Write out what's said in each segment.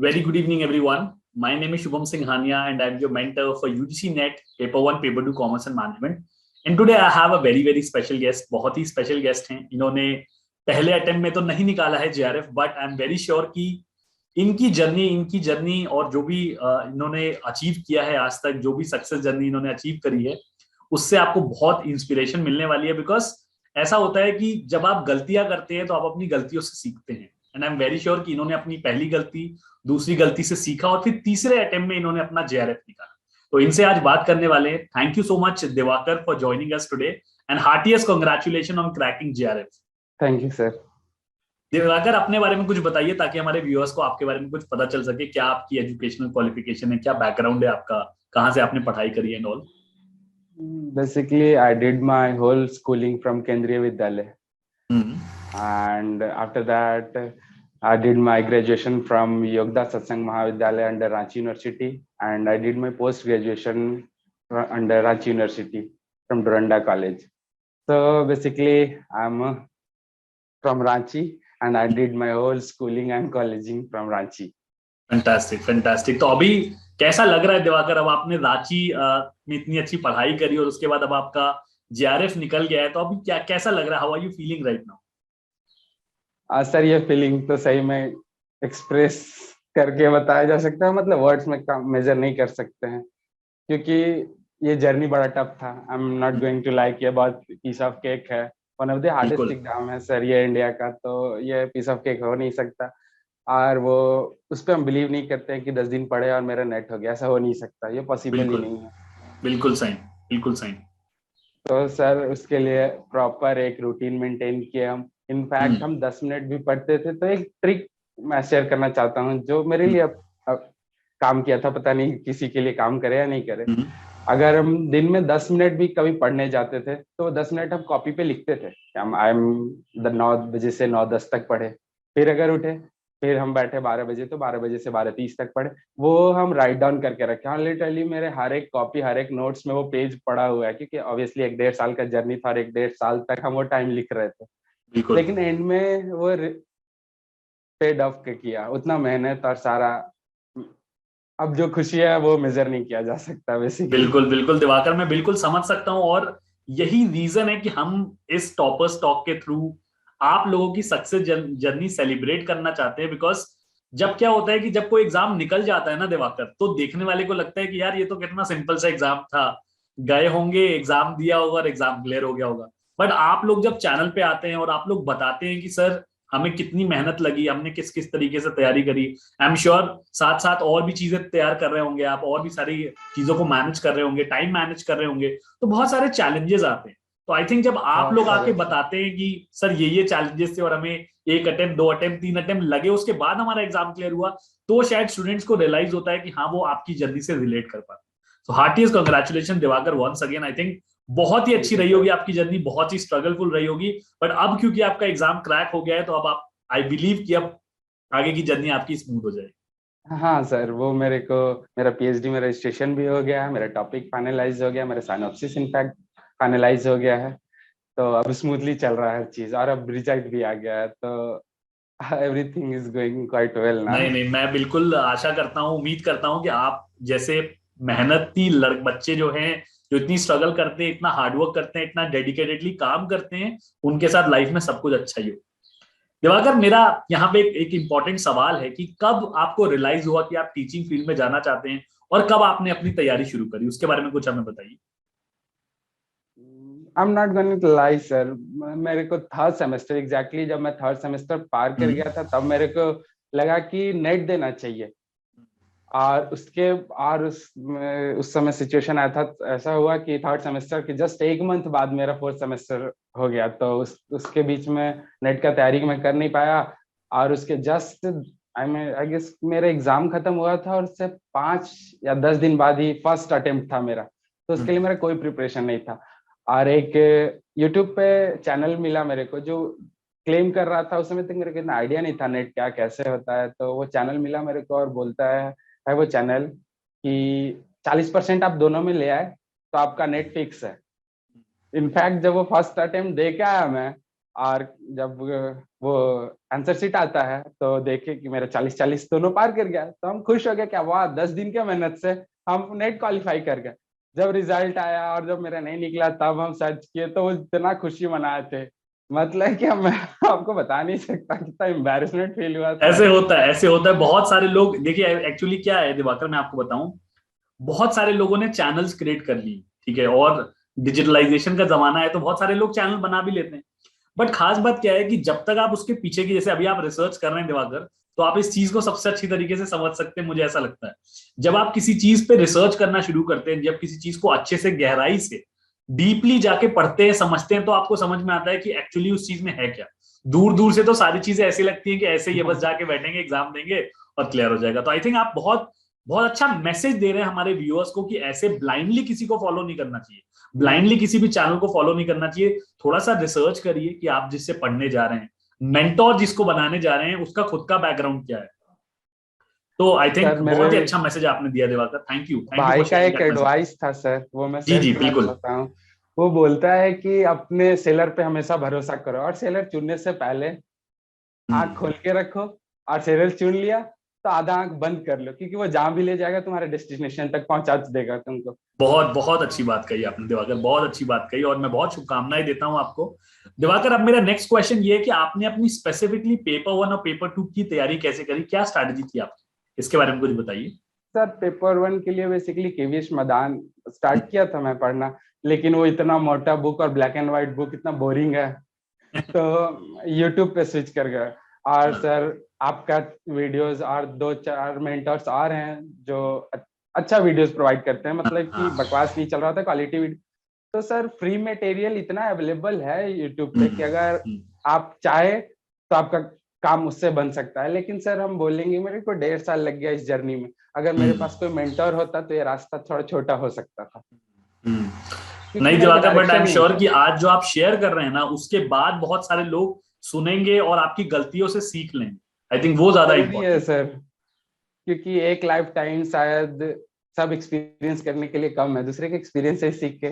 Very good evening, everyone. My name is Shubham Singhania, and I'm your mentor for UGC NET Paper 1, Paper 2 Commerce and Management. And today I have a very special guest. बहुत ही special guest हैं. इन्होंने पहले attempt में तो नहीं निकाला है JRF, but I am very sure कि इनकी जर्नी और जो भी इन्होंने अचीव किया है आज तक, जो भी सक्सेस जर्नी इन्होंने अचीव करी है, उससे आपको बहुत इंस्पिरेशन मिलने वाली है. बिकॉज ऐसा होता है कि जब आप गलतियां करते हैं तो आप अपनी गलतियों से सीखते हैं. And I am very sure कि इन्होंने अपनी पहली गलती, दूसरी गलती से सीखा और फिर तीसरे अटेम्प्ट में इन्होंने अपना JRF निकाला. तो इनसे आज बात करने वाले हैं. Thank you so much Diwakar for joining us today and heartiest congratulation on cracking JRF. Thank you sir. Diwakar, अपने बारे में कुछ बताइए ताकि हमारे व्यूअर्स को आपके बारे में कुछ पता चल सके. क्या आपकी एजुकेशनल क्वालिफिकेशन है, क्या बैकग्राउंड है आपका, कहाँ से आपने पढ़ाई करी है and all? Basically, I did my whole schooling from Kendriya Vidyalaya. And after that, I did my graduation from Yogda Satsang Mahavidyalaya under Ranchi University, and I did my post-graduation under Ranchi University from Doranda College. So basically, I'm from Ranchi, and I did my whole schooling and colleging from Ranchi. Fantastic. तो अभी कैसा लग रहा है दिवाकर? अब आपने रांची में इतनी अच्छी पढ़ाई करी और उसके बाद अब आपका JRF निकल गया है, तो अभी कैसा लग रहा है? How are you feeling right now? Sir, ये फीलिंग तो सही में एक्सप्रेस करके बताया जा सकता है, मतलब वर्ड्स में मेजर नहीं कर सकते हैं, क्योंकि ये जर्नी बड़ा टफ था. आई am not going to like, ये बहुत पीस ऑफ केक है. One of the hardest exam है सर ये इंडिया का, तो ये पीस ऑफ केक हो नहीं सकता. और वो उस पर हम बिलीव नहीं करते हैं कि 10 दिन पढ़े और मेरा नेट हो गया. ऐसा हो नहीं सकता, ये पॉसिबल ही नहीं है. बिल्कुल सही. तो सर उसके लिए प्रॉपर एक रूटीन मेंटेन किए हम. इनफैक्ट हम 10 मिनट भी पढ़ते थे. तो एक ट्रिक मैं शेयर करना चाहता हूँ जो मेरे लिए अब काम किया था, पता नहीं किसी के लिए काम करे या नहीं करे. अगर हम दिन में 10 मिनट भी कभी पढ़ने जाते थे तो 10 मिनट हम कॉपी पे लिखते थे. हम 9 बजे से 9:10 तक पढ़े. फिर अगर उठे, फिर हम बैठे 12 बजे, तो 12 बजे से 12:30 तक पढ़े. वो हम राइट डाउन करके रखे. हाँ, लिटरली मेरे हर एक कॉपी, हर एक नोट्स में वो पेज पड़ा हुआ है, क्योंकि ऑब्वियसली 1.5 साल का जर्नी था और 1.5 साल तक हम वो टाइम लिख रहे थे. लेकिन एंड में वो पेड ऑफ किया उतना मेहनत और सारा. अब जो खुशी है वो मेजर नहीं किया जा सकता वैसे. बिल्कुल दिवाकर, मैं बिल्कुल समझ सकता हूँ. और यही रीजन है कि हम इस टॉपर्स टॉक के थ्रू आप लोगों की सक्सेस जर्नी सेलिब्रेट करना चाहते हैं. बिकॉज जब क्या होता है कि जब कोई एग्जाम निकल जाता है ना दिवाकर, तो देखने वाले को लगता है कि यार ये तो कितना सिंपल सा एग्जाम था, गए होंगे, एग्जाम दिया होगा और एग्जाम क्लियर हो गया होगा. बट आप लोग जब चैनल पे आते हैं और आप लोग बताते हैं कि सर हमें कितनी मेहनत लगी, हमने किस किस तरीके से तैयारी करी, आई एम श्योर साथ साथ और भी चीजें तैयार कर रहे होंगे आप, और भी सारी चीजों को मैनेज कर रहे होंगे, टाइम मैनेज कर रहे होंगे, तो बहुत सारे चैलेंजेस आते हैं. तो आई थिंक जब आप लोग आके बताते हैं कि सर ये चैलेंजेस थे और हमें 1 अटेम्प्ट, 2 अटेम्प्ट, 3 अटेम्प्ट लगे, उसके बाद हमारा एग्जाम क्लियर हुआ, तो शायद स्टूडेंट्स को रियलाइज होता है कि हाँ वो आपकी जर्नी से रिलेट कर पाते. So heartiest congratulation Divakar once again. I think बहुत ही अच्छी रही होगी आपकी जर्नी, बहुत ही स्ट्रगलफुल रही होगी, बट अब क्योंकि आपका एग्जाम क्रैक हो गया है तो अब आप, आई बिलीव कि अब आगे की जर्नी आपकी स्मूथ हो जाएगी. हाँ सर, वो मेरा PhD में रजिस्ट्रेशन भी हो गया है, मेरा टॉपिक फाइनलाइज हो गया, मेरा साइनॉप्सिस इनफैक्ट फाइनलाइज हो गया है. तो अब स्मूथली चल रहा है हर चीज, और अब रिजल्ट भी आ गया है, तो everything is going quite well now. नहीं, मैं बिल्कुल आशा करता हूँ, उम्मीद करता हूँ कि आप जैसे मेहनती बच्चे जो हैं, जो इतनी स्ट्रगल करते हैं, इतना हार्डवर्क करते हैं, इतना डेडिकेटेडली काम करते हैं, उनके साथ लाइफ में सब कुछ अच्छा ही हो. दिवाकर, मेरा यहाँ पे एक इंपॉर्टेंट सवाल है कि कब आपको रियलाइज हुआ कि आप टीचिंग फील्ड में जाना चाहते हैं और कब आपने अपनी तैयारी शुरू करी, उसके बारे में कुछ हमें बताइए. I am not going to lie sir, मेरे को थर्ड सेमेस्टर एग्जैक्टली जब मैं थर्ड सेमेस्टर पार कर गया था, तब मेरे को लगा कि नेट देना चाहिए. और उस समय सिचुएशन आया था, ऐसा हुआ कि थर्ड सेमेस्टर के जस्ट 1 मंथ बाद मेरा फोर्थ सेमेस्टर हो गया. तो उसके बीच में नेट का तैयारी मैं कर नहीं पाया. और उसके जस्ट आई गेस मेरा एग्जाम खत्म हुआ था और उससे 5 या 10 दिन बाद ही फर्स्ट अटेम्प्ट था मेरा. तो उसके लिए मेरा कोई प्रिपरेशन नहीं था. और एक यूट्यूब पे चैनल मिला मेरे को जो क्लेम कर रहा था. उस समय तक मेरे को इतना आइडिया नहीं था नेट क्या कैसे होता है. तो वो चैनल मिला मेरे को और बोलता है वो चैनल कि 40% आप दोनों में ले आए तो आपका नेट फिक्स है. इनफैक्ट जब वो फर्स्ट अटेम्प्ट दे के आया मैं, और जब वो आंसर शीट आता है तो देखे कि मेरा 40-40 दोनों पार कर गया, तो हम खुश हो गए, क्या वाह 10 दिन के मेहनत से हम नेट क्वालिफाई कर गए। जब रिजल्ट आया और जब मेरा नहीं निकला तब हम सर्च किए तो इतना खुशी मनाए थे, मतलब कि मैं आपको बता नहीं सकता कितना एम्बैरेसमेंट फील हुआ था। ऐसे होता है, ऐसे होता है। बहुत सारे लोग, देखिए एक्चुअली क्या है दिवाकर, मैं आपको बताऊं, बहुत सारे लोगों ने चैनल्स क्रिएट कर ली, ठीक है, और डिजिटलाइजेशन का जमाना है तो बहुत सारे लोग चैनल बना भी लेते हैं। बट खास बात क्या है कि जब तक आप उसके पीछे की, जैसे अभी आप रिसर्च कर रहे हैं दिवाकर, तो आप इस चीज को सबसे अच्छी तरीके से समझ सकते हैं, मुझे ऐसा लगता है। जब आप किसी चीज पे रिसर्च करना शुरू करते हैं, जब किसी चीज को अच्छे से गहराई से डीपली जाके पढ़ते हैं, समझते हैं, तो आपको समझ में आता है कि एक्चुअली उस चीज में है क्या। दूर दूर से तो सारी चीजें ऐसी लगती हैं कि ऐसे ही है, बस जाके बैठेंगे, एग्जाम देंगे और क्लियर हो जाएगा। तो आई थिंक आप बहुत बहुत अच्छा मैसेज दे रहे हैं हमारे व्यूअर्स को कि ऐसे ब्लाइंडली किसी को फॉलो नहीं करना चाहिए, ब्लाइंडली किसी भी चैनल को फॉलो नहीं करना चाहिए। थोड़ा सा रिसर्च करिए कि आप जिससे पढ़ने जा रहे हैं, मेंटोर जिसको बनाने जा रहे हैं, उसका खुद का बैकग्राउंड क्या है। तो आई थिंक सर मेरे बहुत ही अच्छा मैसेज आपने दिया दिवाकर, थैंक यू फॉर भाई का शेयरिंग एक दैट मैसेज। एडवाइस था सर, वो मैं जी शेयर जी करना बिल्कुल। चाहता हूँ। वो बोलता है कि अपने सेलर पे हमेशा भरोसा करो और सेलर चुनने से पहले आंख हम्म। खोल के रखो, और सेलर चुन लिया तो आधा आंख बंद कर लो, क्योंकि वो जहां भी ले जाएगा तुम्हारे डेस्टिनेशन तक पहुंचा देगा तुमको। बहुत बहुत अच्छी बात कही आपने दिवाकर, बहुत अच्छी बात कही, और मैं बहुत शुभकामनाएं देता हूं आपको। दिवाकर, अब मेरा नेक्स्ट क्वेश्चन ये है कि आपने अपनी स्पेसिफिकली पेपर 1 और पेपर 2 की तैयारी कैसे करी, क्या स्ट्रैटेजी थी आपकी, इसके बारे में कुछ बताइए। सर पेपर 1 के लिए बेसिकली केवीएस मैदान स्टार्ट किया था मैं पढ़ना, लेकिन वो इतना मोटा बुक और ब्लैक एंड व्हाइट बुक इतना बोरिंग है, तो यूट्यूब पे स्विच कर गए। और हाँ, सर आपका वीडियोस और 2-4 मेंटर्स और हैं जो अच्छा वीडियोस प्रोवाइड करते हैं, मतलब कि हाँ। बकवास नहीं चल रहा था, क्वालिटी वीडियो। तो सर फ्री मटेरियल इतना अवेलेबल है यूट्यूब पे हम्म, कि अगर हम्म, आप चाहे तो आपका काम उससे बन सकता है। लेकिन सर हम बोलेंगे मेरे को 1.5 साल लग गया इस जर्नी में, अगर मेरे हम्म, पास कोई मेंटर होता तो ये रास्ता थोड़ा छोटा हो सकता था, हम्म। क्योंकि नहीं मेरे को Diwakar, but I direction am नहीं श्योर था। कि आज जो आप शेयर कर रहे हैं ना, उसके बाद बहुत सारे लोग सुनेंगे और आपकी गलतियों से सीख लेंगे। आई थिंक वो ज्यादा वो भी है इंपॉर्टेंट। सर, क्योंकि एक लाइफ टाइम शायद सब एक्सपीरियंस करने के लिए कम है, दूसरे के एक्सपीरियंस से सीख के।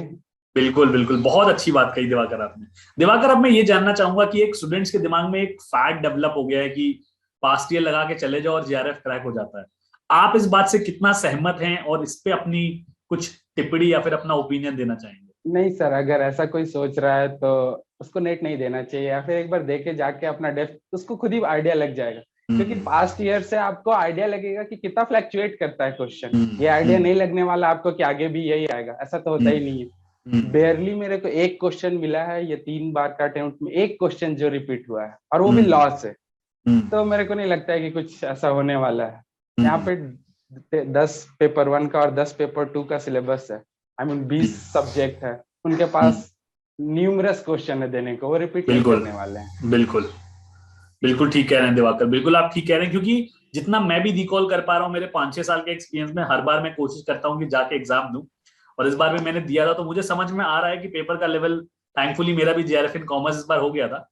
बिल्कुल बिल्कुल, बहुत अच्छी बात कही दिवाकर आपने। दिवाकर, अब मैं ये जानना चाहूंगा कि एक स्टूडेंट्स के दिमाग में एक फैक्ट डेवलप हो गया है कि पास्ट ईयर लगा के चले जाओ और जीआरएफ क्रैक हो जाता है। आप इस बात से कितना सहमत हैं और इस पे अपनी कुछ टिप्पणी या फिर अपना ओपिनियन देना चाहेंगे। नहीं सर, अगर ऐसा कोई सोच रहा है तो उसको नेट नहीं देना चाहिए, या फिर एक बार देके जाके अपना डेप्थ उसको खुद ही आइडिया लग जाएगा। क्योंकि हम्म, पास्ट ईयर से आपको आइडिया लगेगा कि कितना फ्लैक्चुएट करता है क्वेश्चन। हम्म, ये आइडिया हम्म, नहीं लगने वाला आपको कि आगे भी यही आएगा, ऐसा तो होता ही हम्म, नहीं है। हम्म, बेयरली मेरे को एक क्वेश्चन मिला है ये 3 बार का अटेम्प्ट में, एक क्वेश्चन जो रिपीट हुआ है और वो भी हम्म, लॉ से। हम्म, तो मेरे को नहीं लगता है कि कुछ ऐसा होने वाला है। यहाँ हम्म, पे 10 पेपर 1 का और 10 पेपर 2 का सिलेबस है, आई मीन 20 सब्जेक्ट है, उनके हम्म, पास न्यूमरस क्वेश्चन है देने को, वो रिपीट नहीं बिल्कुल करने वाले हैं। बिल्कुल। बिल्कुल ठीक कह रहे हैं दिवाकर, बिल्कुल आप ठीक कह रहे हैं, क्योंकि जितना मैं भी रिकॉल कर पा रहा हूँ मेरे 5-6 साल के एक्सपीरियंस में, हर बार मैं कोशिश करता हूँ कि जाके एग्जाम दूं। और इस बार भी मैंने दिया था, तो मुझे समझ में आ रहा है कि पेपर का लेवल, थैंकफुली मेरा भी जेआरएफ इन कॉमर्स इस बार हो गया था।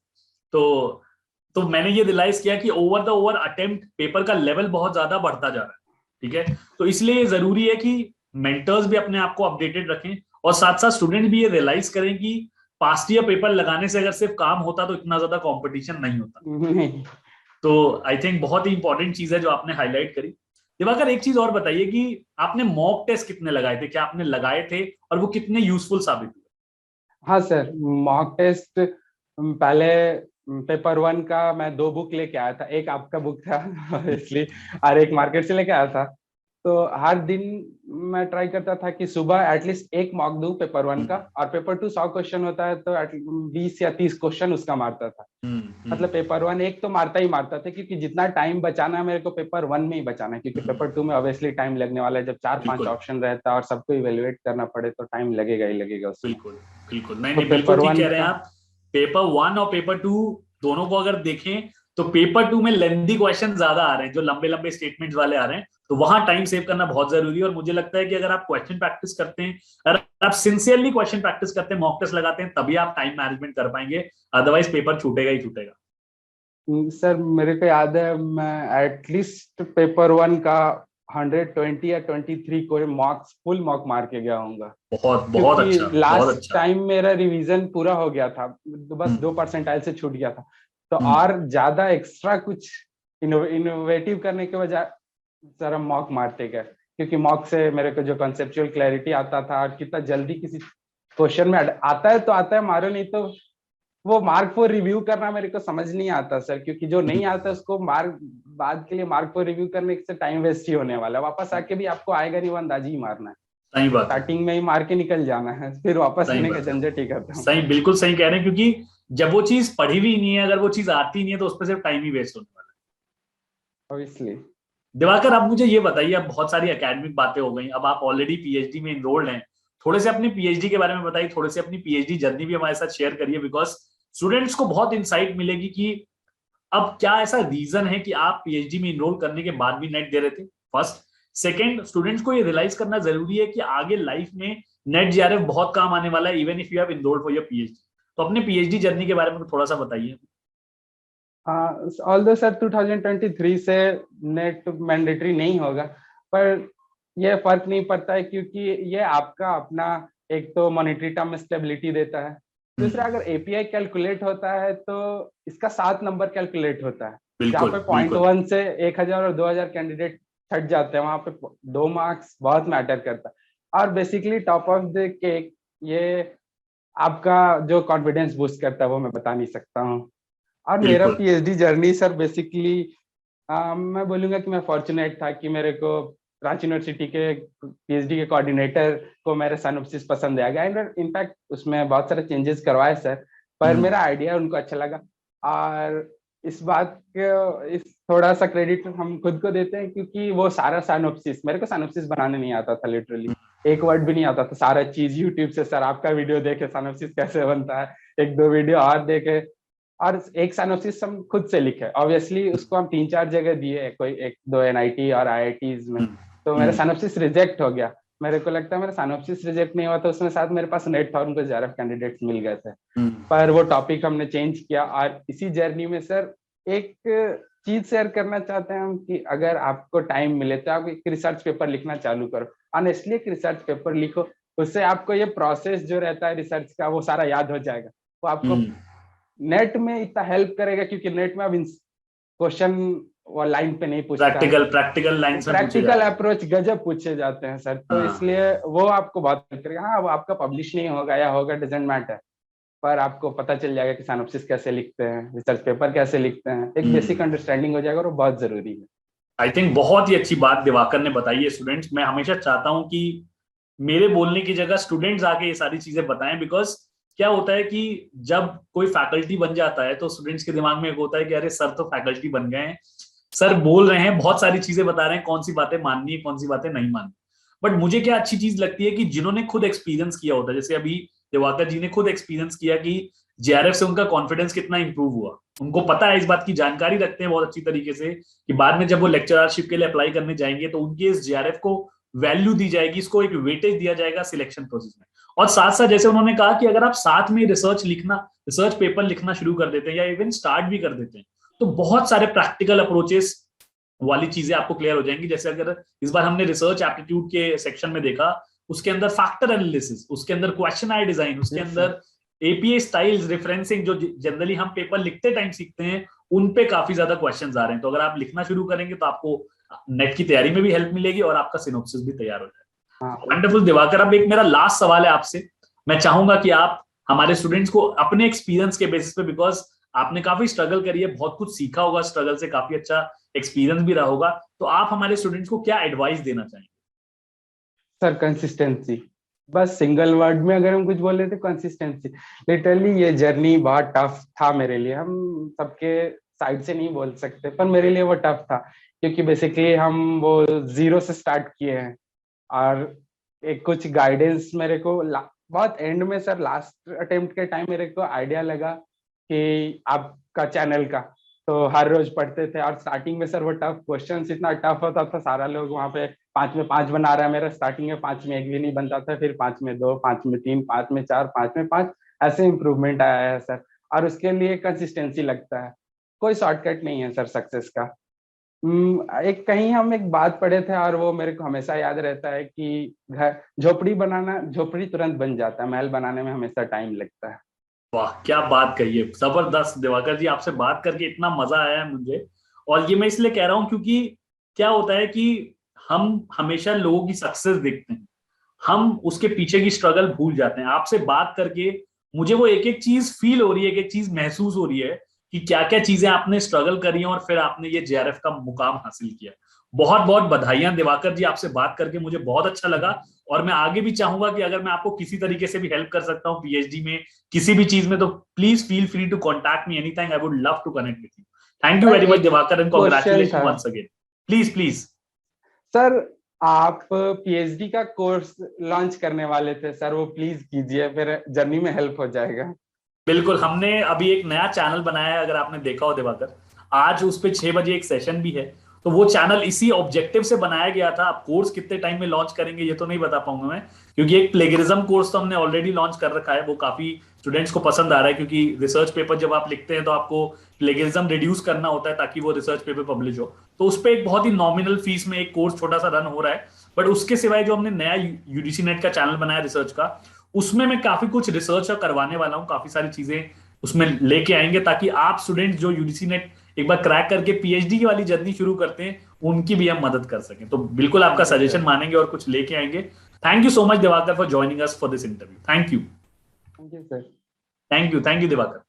तो मैंने ये रियलाइज किया कि over the over attempt paper का लेवल बहुत ज्यादा बढ़ता जा रहा है। ठीक है, तो इसलिए जरूरी है कि मेंटर्स भी अपने आप को अपडेटेड रखें, और साथ साथ स्टूडेंट भी ये रियलाइज करें कि पास्ट ईयर पेपर लगाने से अगर सिर्फ काम होता तो इतना ज्यादा कॉम्पिटिशन नहीं होता। नहीं तो आई थिंक बहुत ही इंपॉर्टेंट चीज है जो आपने हाईलाइट करी। दिवाकर, एक चीज और बताइए कि आपने मॉक टेस्ट कितने लगाए थे, क्या आपने लगाए थे, और वो कितने यूजफुल साबित हुए। हाँ सर, मॉक टेस्ट पहले पेपर 1 का मैं 2 बुक लेके आया था, एक आपका बुक था इसलिए, और एक मार्केट से लेके आया था। तो हर दिन मैं ट्राई करता था कि सुबह एटलीस्ट एक मॉक दूं पेपर 1 का, और पेपर 2 100 क्वेश्चन होता है तो 20 या 30 क्वेश्चन उसका मारता था। हम्म, मतलब पेपर 1 एक तो मारता ही मारता था, क्योंकि जितना टाइम बचाना है मेरे को पेपर 1 में ही बचाना है, क्योंकि हम्म, पेपर 2 में ऑब्वियसली टाइम लगने वाला है, जब 4-5 बिल्कुल ऑप्शन रहता है और सबको इवेलुएट करना पड़े तो टाइम लगेगा ही लगेगा उसमें। बिल्कुल बिल्कुल, नहीं तो नहीं, बिल्कुल पेपर ठीक वन कह रहे हैं का आप। पेपर 1 और पेपर 2 दोनों को अगर देखें तो पेपर 2 में लेंथी क्वेश्चन ज्यादा आ रहे हैं, जो लंबे लंबे स्टेटमेंट्स वाले आ रहे हैं, तो वहां टाइम सेव करना बहुत जरूरी है। और मुझे लगता है कि अगर आप क्वेश्चन प्रैक्टिस करते हैं, अगर आप सिंसियरली क्वेश्चन प्रैक्टिस करते हैं, मॉक टेस्ट लगाते हैं, तभी आप टाइम मैनेजमेंट कर पाएंगे, अदरवाइज पेपर छूटेगा ही छूटेगा। सर मेरे को याद है मैं एटलीस्ट पेपर 1 का 120 या 23 को मॉक्स फुल मॉक मार के गया हूँगा। बहुत बहुत क्योंकि अच्छा, बहुत लास्ट अच्छा। टाइम मेरा रिवीजन पूरा हो गया था, तो बस 2% से छूट गया था। तो हम्म, और ज्यादा एक्स्ट्रा कुछ इनोवेटिव करने के बजाय सर हम मॉक मारते गए, क्योंकि मॉक से मेरे को जो कॉन्सेप्चुअल क्लैरिटी आता था और कितना जल्दी किसी क्वेश्चन में आता है तो आता है, मारो नहीं तो वो मार्क फॉर रिव्यू करना मेरे को समझ नहीं आता सर, क्योंकि जो नहीं आता उसको मार्क बाद के लिए मार्क फॉर रिव्यू करने से टाइम वेस्ट ही होने वाला है, वापस आके भी आपको आएगा नहीं, वो अंदाजी ही मारना है। सही तो बात है। स्टार्टिंग में ही मार के निकल जाना है, फिर वापस सही आने का बात है। झंझट ही खत्म। सही, बिल्कुल सही कह रहे हैं, क्योंकि जब वो चीज पढ़ी हुई नहीं है, अगर वो चीज आती नहीं है, तो उस पर सिर्फ टाइम ही वेस्ट होने वाला ऑब्वियसली। है। दिवाकर, आप मुझे ये बताइए, अब बहुत सारी एकेडमिक बातें हो गई, अब आप ऑलरेडी पीएचडी में इनरोल्ड हैं, थोड़े से अपनी पीएचडी के बारे में बताइए, थोड़े से अपनी पीएचडी जर्नी भी हमारे साथ शेयर करिए, बिकॉज स्टूडेंट्स को बहुत इंसाइट मिलेगी कि अब क्या ऐसा रीजन है कि आप पीएचडी में इनरोल करने के बाद भी नेट दे रहे थे, फर्स्ट। सेकंड, स्टूडेंट्स को ये रियलाइज करना जरूरी है कि आगे लाइफ में नेट जेआरएफ बहुत काम आने वाला है, even if you have enrolled for your PhD. तो अपने पीएचडी जर्नी के बारे में थोड़ा सा बताइए। ऑल्दो सर 2023 से नेट मैंडेटरी नहीं होगा, पर ये फर्क नहीं पड़ता है, क्योंकि ये आपका अपना एक तो मॉनेटरी टर्म स्टेबिलिटी देता है, दूसरा अगर एपीआई कैलकुलेट होता है तो इसका 7 नंबर कैलकुलेट होता है, जहाँ बिल्कुल पे पॉइंट बिल्कुल। वन से 1000 और 2000 कैंडिडेट छट जाते हैं, वहां पे 2 मार्क्स बहुत मैटर करता है। और basically top of the cake ये आपका जो कॉन्फिडेंस बूस्ट करता है वो मैं बता नहीं सकता हूँ। और मेरा बिल्कुल। पीएचडी जर्नी सर बेसिकली मैं बोलूंगा कि मैं फॉर्चुनेट था कि मेरे को रांची यूनिवर्सिटी के पीएचडी के कोऑर्डिनेटर को मेरा सिनॉप्सिस पसंद आ गया, एंड इनफैक्ट उसमें बहुत सारे चेंजेस करवाए सर, पर मेरा आइडिया उनको अच्छा लगा। और इस बात को इस थोड़ा सा क्रेडिट हम खुद को देते हैं, क्योंकि वो सारा सिनॉप्सिस मेरे को सिनॉप्सिस बनाने नहीं आता था, लिटरली एक वर्ड भी नहीं आता था, सारा चीज यूट्यूब से सर आपका वीडियो देखे सिनॉप्सिस कैसे बनता है, एक दो वीडियो और देखे, और एक सिनॉप्सिस हम खुद से लिखे, ऑब्वियसली उसको हम 3-4 जगह दिए, कोई एक दो एनआईटी और आईआईटीज में, तो मेरा सिनॉप्सिस रिजेक्ट हो गया। मेरे को लगता है मेरा सिनॉप्सिस रिजेक्ट नहीं हुआ था, उसमें साथ मेरे पास नेट था और उनको जेआरएफ कैंडिडेट्स मिल गए थे, पर वो टॉपिक हमने चेंज किया। और इसी जर्नी में सर एक चीज शेयर करना चाहते हैं हम कि अगर आपको टाइम मिले तो आप एक रिसर्च पेपर लिखना चालू करो, ऑनेस्टली एक रिसर्च पेपर लिखो, उससे आपको ये प्रोसेस जो रहता है रिसर्च का वो सारा याद हो जाएगा, वो आपको नेट में इतना हेल्प करेगा, क्योंकि नेट में अब क्वेश्चन वो लाइन पे नहीं पूछता है, प्रैक्टिकल प्रैक्टिकल लाइंस में पूछे जा प्रैक्टिकल रहे हैं। अप्रोच गजब पूछे जाते हैं सर, तो हाँ। इसलिए वो आपको बहुत हेल्प करेगा। हाँ वो आपका पब्लिश नहीं होगा या होगा डजेंट मैटर, पर आपको पता चल जाएगा कि सिनॉप्सिस कैसे लिखते हैं, रिसर्च पेपर कैसे लिखते हैं, एक बेसिक अंडरस्टैंडिंग हो जाएगा और वो बहुत जरूरी है। आई थिंक बहुत ही अच्छी बात दिवाकर ने बताई है। स्टूडेंट्स, मैं हमेशा चाहता हूं कि मेरे बोलने की जगह स्टूडेंट्स आके ये सारी चीजें बताएं, बिकॉज क्या होता है कि जब कोई फैकल्टी बन जाता है तो स्टूडेंट्स के दिमाग में एक होता है कि अरे सर तो फैकल्टी बन गए हैं, सर बोल रहे हैं, बहुत सारी चीजें बता रहे हैं, कौन सी बातें माननी है, कौन सी बातें नहीं माननी। बट मुझे क्या अच्छी चीज लगती है कि जिन्होंने खुद एक्सपीरियंस किया होता है, जैसे अभी दिवाकर जी ने खुद एक्सपीरियंस किया कि जेआरएफ से उनका कॉन्फिडेंस कितना इंप्रूव हुआ, उनको पता है, इस बात की जानकारी रखते हैं बहुत अच्छी तरीके से कि बाद में जब वो लेक्चरशिप के लिए अप्लाई करने जाएंगे तो उनके इस जेआरएफ को वैल्यू दी जाएगी, इसको एक वेटेज दिया जाएगा सिलेक्शन प्रोसेस में। और साथ साथ जैसे उन्होंने कहा कि अगर आप साथ में रिसर्च पेपर लिखना शुरू कर देते हैं या इवन स्टार्ट भी कर देते हैं, तो बहुत सारे प्रैक्टिकल अप्रोचेस वाली चीजें आपको क्लियर हो जाएंगी। जैसे अगर इस बार हमने रिसर्च एप्टीट्यूड के सेक्शन में देखा, उसके अंदर फैक्टर एनालिसिस, उसके अंदर क्वेश्चन आई डिजाइन, उसके यस सर। अंदर एपीए स्टाइल्स, रेफरेंसिंग, जो जनरली हम पेपर लिखते टाइम सीखते हैं, उन पे काफी ज्यादा क्वेश्चंस आ रहे हैं। तो अगर आप लिखना शुरू करेंगे तो आपको नेट की तैयारी में भी हेल्प मिलेगी और आपका सिनॉप्सिस भी तैयार हो हाँ जाएगा। वंडरफुल दिवाकर, अब एक मेरा लास्ट सवाल है आपसे। मैं चाहूंगा कि आप हमारे स्टूडेंट्स को अपने एक्सपीरियंस के बेसिस पे, बिकॉज आपने काफी स्ट्रगल करी है, बहुत कुछ सीखा होगा स्ट्रगल से, काफी अच्छा एक्सपीरियंस भी रहा होगा, तो आप हमारे स्टूडेंट्स को क्या एडवाइस देना चाहेंगे? सर कंसिस्टेंसी, बस सिंगल वर्ड में अगर हम कुछ बोल रहे थे, कंसिस्टेंसी। लिटरली ये जर्नी बहुत टफ था मेरे लिए, हम सबके साइड से नहीं बोल सकते, पर मेरे लिए वो टफ था, क्योंकि बेसिकली हम वो जीरो से स्टार्ट किए हैं। और एक कुछ गाइडेंस मेरे को बहुत एंड में सर लास्ट अटेम्प्ट के टाइम मेरे को आइडिया लगा कि आपका चैनल का, तो हर रोज पढ़ते थे, और स्टार्टिंग में सर वो टफ क्वेश्चंस इतना टफ होता था, सारा लोग वहाँ पे 5 में 5 बना रहा है, मेरा स्टार्टिंग में 5 में 1 भी नहीं बनता था, फिर 5 में 2, 5 में 3, 5 में 4, 5 में 5, ऐसे इम्प्रूवमेंट आया है सर। और उसके लिए कंसिस्टेंसी लगता है, कोई शॉर्टकट नहीं है सर सक्सेस का। एक कहीं हम एक बात पढ़े थे और वो मेरे को हमेशा याद रहता है कि घर झोपड़ी तुरंत बन जाता है, महल बनाने में हमेशा टाइम लगता है। वाह क्या बात कही है, जबरदस्त दिवाकर जी, आपसे बात करके इतना मजा आया है मुझे। और ये मैं इसलिए कह रहा हूं क्योंकि क्या होता है कि हम हमेशा लोगों की सक्सेस देखते हैं, हम उसके पीछे की स्ट्रगल भूल जाते हैं। आपसे बात करके मुझे वो एक एक चीज फील हो रही है, एक एक चीज महसूस हो रही है कि क्या क्या चीजें आपने स्ट्रगल करी हैं और फिर आपने ये जेआरएफ का मुकाम हासिल किया। बहुत बहुत बधाइयां दिवाकर जी, आपसे बात करके मुझे बहुत अच्छा लगा। और मैं आगे भी चाहूंगा कि अगर मैं आपको किसी तरीके से भी हेल्प कर सकता हूँ पीएचडी में, किसी भी चीज में, तो please feel free to contact me any time. I would love to connect with you. Thank you sir very much एक दिवाकर एंड क्वेश्चन कॉन्ग्रेचुलेशन था। Once again. Please please. Sir आप पीएचडी का कोर्स लॉन्च करने वाले थे sir, वो please कीजिए, फिर जर्नी में हेल्प हो जाएगा। बिल्कुल, हमने अभी एक नया चैनल बनाया है, अगर आपने देखा हो दिवाकर, आज उस पे 6 बजे एक सेशन भी है। तो वो चैनल इसी ऑब्जेक्टिव से बनाया गया था। अब कोर्स कितने टाइम में लॉन्च करेंगे ये तो नहीं बता पाऊंगा मैं, क्योंकि एक प्लेगरिज्म कोर्स तो हमने ऑलरेडी लॉन्च कर रखा है, वो काफी स्टूडेंट्स को पसंद आ रहा है, क्योंकि रिसर्च पेपर जब आप लिखते हैं तो आपको प्लेगरिज्म रिड्यूस करना होता है ताकि वो रिसर्च पेपर पब्लिश हो। तो उस पर एक बहुत ही नॉमिनल फीस में एक कोर्स छोटा सा रन हो रहा है। बट उसके सिवाय जो हमने नया यूजीसी नेट का चैनल बनाया रिसर्च का, उसमें मैं काफी कुछ रिसर्च करवाने वाला हूँ, काफी सारी चीजें उसमें लेके आएंगे, ताकि आप स्टूडेंट जो यूजीसी नेट एक बार क्रैक करके पीएचडी की वाली जर्नी शुरू करते हैं, उनकी भी हम मदद कर सकें। तो बिल्कुल आपका थैंक यू सजेशन सर। मानेंगे और कुछ लेके आएंगे। Thank you so much Diwakar for joining us for this interview. Thank you. Thank you sir. Thank you Diwakar.